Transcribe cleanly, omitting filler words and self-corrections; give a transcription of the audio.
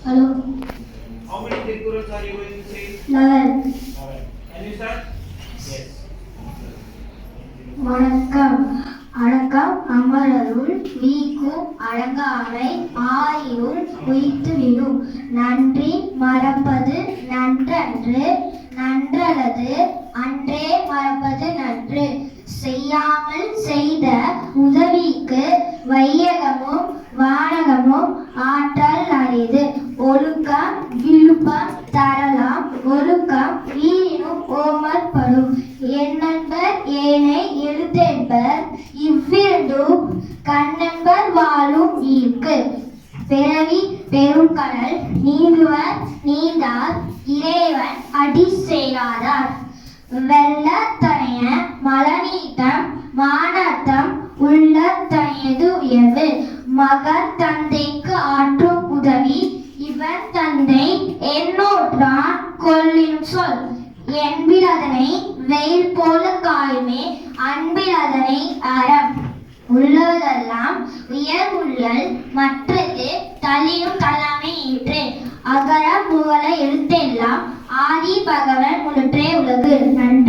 Hello. How many Tirkurals are you going to say? 11. 11. Can you start? Yes. வணக்கம். அடக்கம் அமரருள் நீக்கும் அடங்காமை ஆயுள் உய்த்து விடும். நன்றி மறப்பது நன்றன்று, நன்றல்லது அன்றே மறப்பது நன்று. செய்யாமல் செய்த உதவிக்கு வையகமும் வானகமும் ஆற்றல் அரிது. ஒழுக்கம் விழுப்பம் தரலாம், ஒழுக்கம் ஈனும் ஓமற்படும். எண்ணன்பர் ஏனை எழுத்தென்பர் இவ்விரண்டும் கண்ணன்பர் வாழும் ஈர்க்கு. பிறவி பெருங்கடல் நீந்துவர் நீந்தார் இறைவன் அடி சேராதார். வெள்ளத்தனைய மலநீட்டம் மானத்தம் உள்ளத்தனையது உயர்வு. மகன் தந்தைக்கு ஆற்றும் உதவி இவன் தந்தை என்னோற்றான் கொள்ளின் சொல். என்பில் அதனை வெயில் போல காயுமே, அன்பில் அதனை அறம். உள்ளதெல்லாம் உயர் உள்ளல் மற்றது தள்ளினும் தள்ளாமை ஈற்று. அகர முகல எழுத்தெல்லாம் ஆதி பகவன் முழுற்றே உலகு. நன்றி.